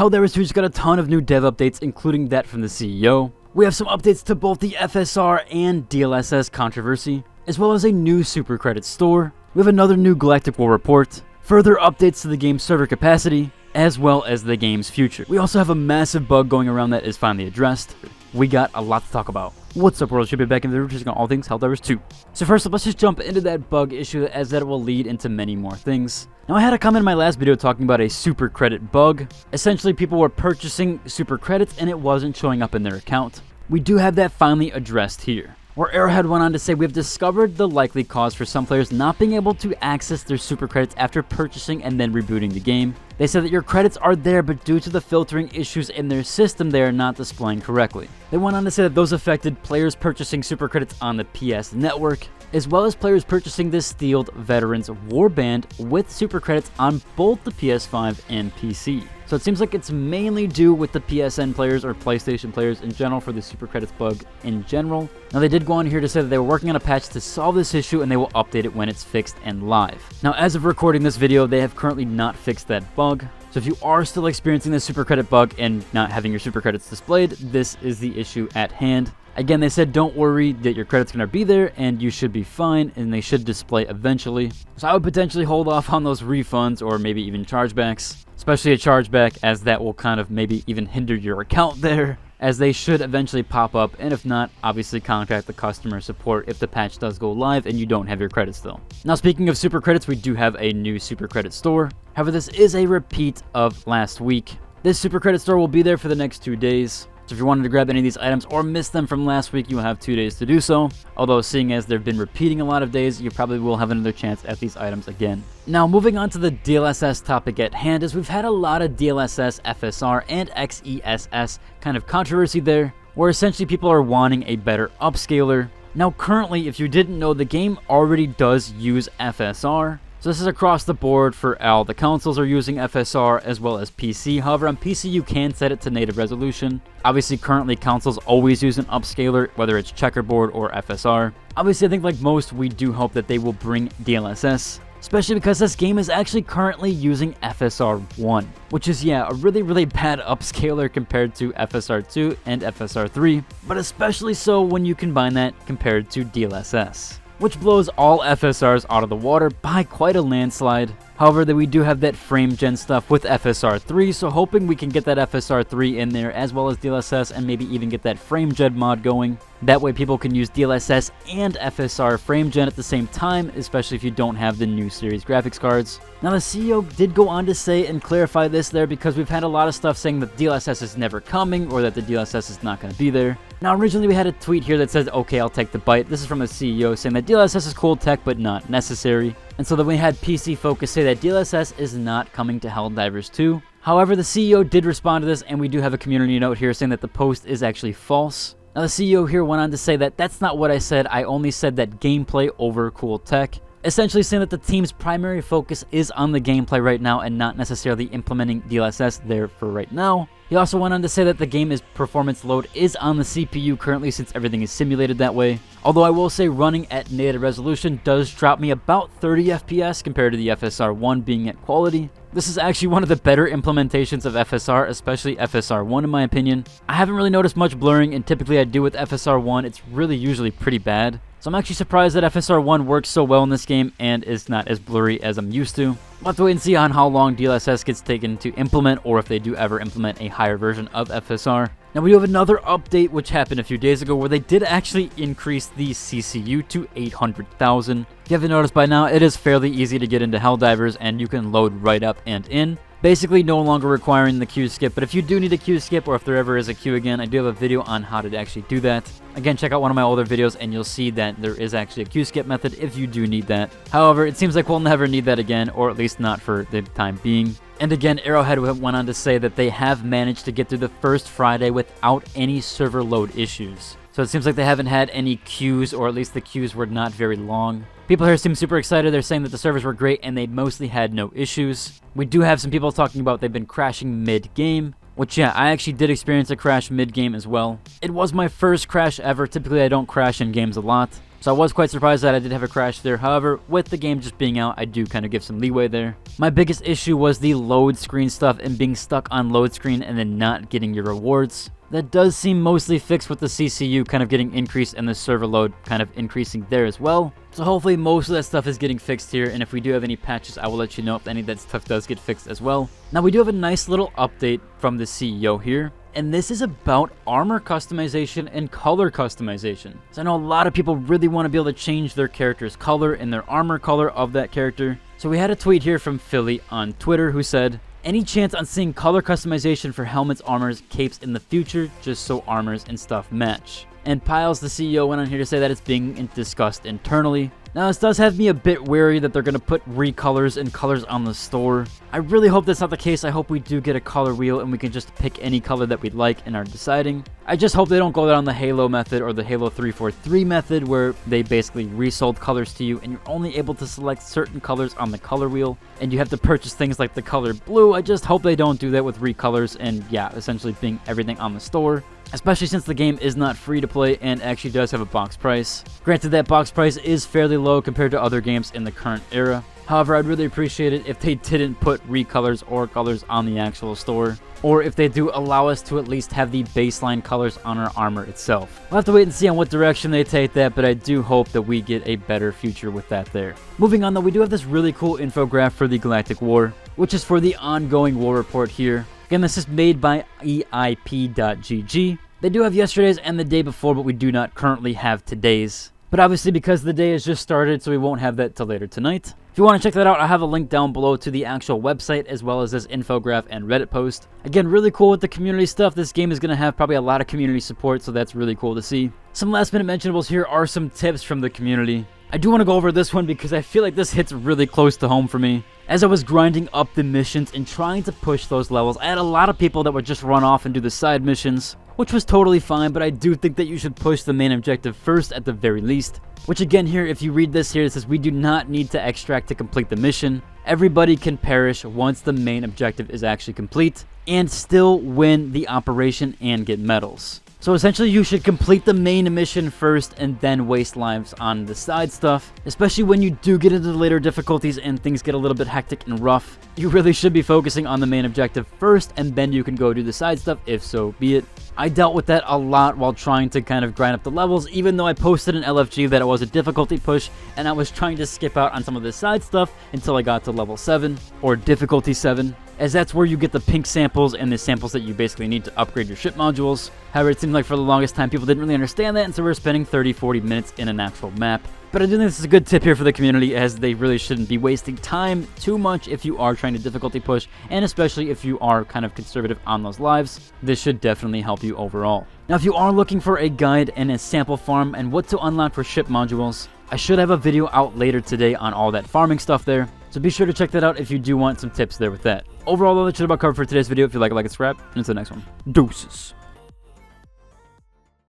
Helldivers 2 just got a ton of new dev updates, including that from the CEO. We have some updates to both the FSR and DLSS controversy, as well as a new super credit store. We have another new Galactic War report, further updates to the game's server capacity, as well as the game's future. We also have a massive bug going around that is finally addressed. We got a lot to talk about. What's up, world? Should be back in the room on all things Helldivers 2. So first up, let's just jump into that bug issue, as that will lead into many more things. Now, I had a comment in my last video talking about a super credit bug. Essentially, people were purchasing super credits and it wasn't showing up in their account. We do have that finally addressed here, where Arrowhead went on to say, we have discovered the likely cause for some players not being able to access their super credits after purchasing and then rebooting the game. They said that your credits are there, but due to the filtering issues in their system, they are not displaying correctly. They went on to say that those affected players purchasing super credits on the PS Network, as well as players purchasing the Steeled Veterans Warband with super credits on both the PS5 and PC. So it seems like it's mainly due with the PSN players or PlayStation players in general for the super credits bug in general. Now, they did go on here to say that they were working on a patch to solve this issue and they will update it when it's fixed and live. Now, as of recording this video, they have currently not fixed that bug. So if you are still experiencing the super credit bug and not having your super credits displayed, this is the issue at hand. Again, they said don't worry, that your credit's going to be there and you should be fine and they should display eventually. So I would potentially hold off on those refunds or maybe even chargebacks, especially a chargeback, as that will kind of maybe even hinder your account there, as they should eventually pop up, and if not, obviously contact the customer support if the patch does go live and you don't have your credits still. Now, speaking of super credits, we do have a new super credit store. However, this is a repeat of last week. This super credit store will be there for the next 2 days. So if you wanted to grab any of these items or miss them from last week, you will have 2 days to do so. Although, seeing as they've been repeating a lot of days, you probably will have another chance at these items again. Now, moving on to the DLSS topic at hand, as we've had a lot of DLSS, FSR, and XESS kind of controversy there, where essentially people are wanting a better upscaler. Now, currently, if you didn't know, the game already does use FSR. So this is across the board for all the consoles are using FSR as well as PC. However, on PC you can set it to native resolution. Obviously, currently consoles always use an upscaler, whether it's checkerboard or FSR. Obviously, I think like most, we do hope that they will bring DLSS, especially because this game is actually currently using FSR 1, which is, yeah, a really bad upscaler compared to FSR 2 and FSR 3, but especially so when you combine that compared to DLSS, which blows all FSRs out of the water by quite a landslide. However, we do have that frame gen stuff with FSR 3, so hoping we can get that FSR 3 in there as well as DLSS, and maybe even get that frame gen mod going. That way people can use DLSS and FSR frame gen at the same time, especially if you don't have the new series graphics cards. Now, the CEO did go on to say and clarify this there, because we've had a lot of stuff saying that DLSS is never coming or that the DLSS is not going to be there. Now, originally we had a tweet here that says, okay, I'll take the bite. This is from the CEO saying that DLSS is cool tech but not necessary. And so then we had PC Focus say that DLSS is not coming to Helldivers 2. However, the CEO did respond to this, and we do have a community note here saying that the post is actually false. Now, the CEO here went on to say that that's not what I said. I only said that gameplay over cool tech. Essentially saying that the team's primary focus is on the gameplay right now and not necessarily implementing DLSS there for right now. He also went on to say that the game's performance load is on the CPU currently, since everything is simulated that way. Although I will say running at native resolution does drop me about 30 FPS compared to the FSR 1 being at quality. This is actually one of the better implementations of FSR, especially FSR 1 in my opinion. I haven't really noticed much blurring, and typically I do with FSR 1, it's really usually pretty bad. So I'm actually surprised that FSR 1 works so well in this game and is not as blurry as I'm used to. We'll have to wait and see on how long DLSS gets taken to implement, or if they do ever implement a higher version of FSR. Now, we have another update which happened a few days ago, where they did actually increase the CCU to 800,000. If you haven't noticed by now, it is fairly easy to get into Helldivers and you can load right up and in. Basically no longer requiring the queue skip, but if you do need a queue skip, or if there ever is a queue again, I do have a video on how to actually do that. Again, check out one of my older videos and you'll see that there is actually a queue skip method if you do need that. However, it seems like we'll never need that again, or at least not for the time being. And again, Arrowhead went on to say that they have managed to get through the first Friday without any server load issues. So it seems like they haven't had any queues, or at least the queues were not very long. People here seem super excited. They're saying that the servers were great and they mostly had no issues. We do have some people talking about they've been crashing mid-game, which, yeah, I actually did experience a crash mid-game as well. It was my first crash ever. Typically, I don't crash in games a lot. So I was quite surprised that I did have a crash there. However, with the game just being out, I do kind of give some leeway there. My biggest issue was the load screen stuff and being stuck on load screen and then not getting your rewards. That does seem mostly fixed with the CCU kind of getting increased and the server load kind of increasing there as well. So hopefully most of that stuff is getting fixed here, and if we do have any patches, I will let you know if any of that stuff does get fixed as well. Now we do have a nice little update from the CEO here, and this is about armor customization and color customization. So I know a lot of people really want to be able to change their character's color and their armor color of that character. So we had a tweet here from Philly on Twitter who said, "Any chance on seeing color customization for helmets, armors, capes in the future, just so armors and stuff match?" And Piles, the CEO, went on here to say that it's being discussed internally. Now, this does have me a bit wary that they're going to put recolors and colors on the store. I really hope that's not the case. I hope we do get a color wheel and we can just pick any color that we'd like in our deciding. I just hope they don't go down the Halo method or the Halo 343 method where they basically resold colors to you and you're only able to select certain colors on the color wheel and you have to purchase things like the color blue. I just hope they don't do that with recolors and, yeah, essentially being everything on the store. Especially since the game is not free to play and actually does have a box price. Granted, that box price is fairly low compared to other games in the current era. However, I'd really appreciate it if they didn't put recolors or colors on the actual store, or if they do allow us to at least have the baseline colors on our armor itself. We'll have to wait and see on what direction they take that, but I do hope that we get a better future with that there. Moving on though, we do have this really cool infographic for the Galactic War, which is for the ongoing war report here. Again, this is made by EIP.GG. They do have yesterday's and the day before, but we do not currently have today's. But obviously because the day has just started, so we won't have that till later tonight. If you want to check that out, I have a link down below to the actual website as well as this infographic and Reddit post. Again, really cool with the community stuff. This game is going to have probably a lot of community support, so that's really cool to see. Some last minute mentionables here are some tips from the community. I do want to go over this one because I feel like this hits really close to home for me. As I was grinding up the missions and trying to push those levels, I had a lot of people that would just run off and do the side missions, which was totally fine, but I do think that you should push the main objective first at the very least. Which again here, if you read this here, it says we do not need to extract to complete the mission. Everybody can perish once the main objective is actually complete and still win the operation and get medals. So essentially you should complete the main mission first and then waste lives on the side stuff. Especially when you do get into the later difficulties and things get a little bit hectic and rough. You really should be focusing on the main objective first and then you can go do the side stuff if so be it. I dealt with that a lot while trying to kind of grind up the levels, even though I posted in LFG that it was a difficulty push and I was trying to skip out on some of the side stuff until I got to level 7 or difficulty 7. As that's where you get the pink samples and the samples that you basically need to upgrade your ship modules. However, it seemed like for the longest time people didn't really understand that, and so we're spending 30-40 minutes in an actual map. But I do think this is a good tip here for the community, as they really shouldn't be wasting time too much if you are trying to difficulty push, and especially if you are kind of conservative on those lives. This should definitely help you overall. Now, if you are looking for a guide and a sample farm and what to unlock for ship modules, I should have a video out later today on all that farming stuff there. So be sure to check that out if you do want some tips there with that. Overall, though, that's about covered for today's video. If you like it, subscribe, and until the next one. Deuces.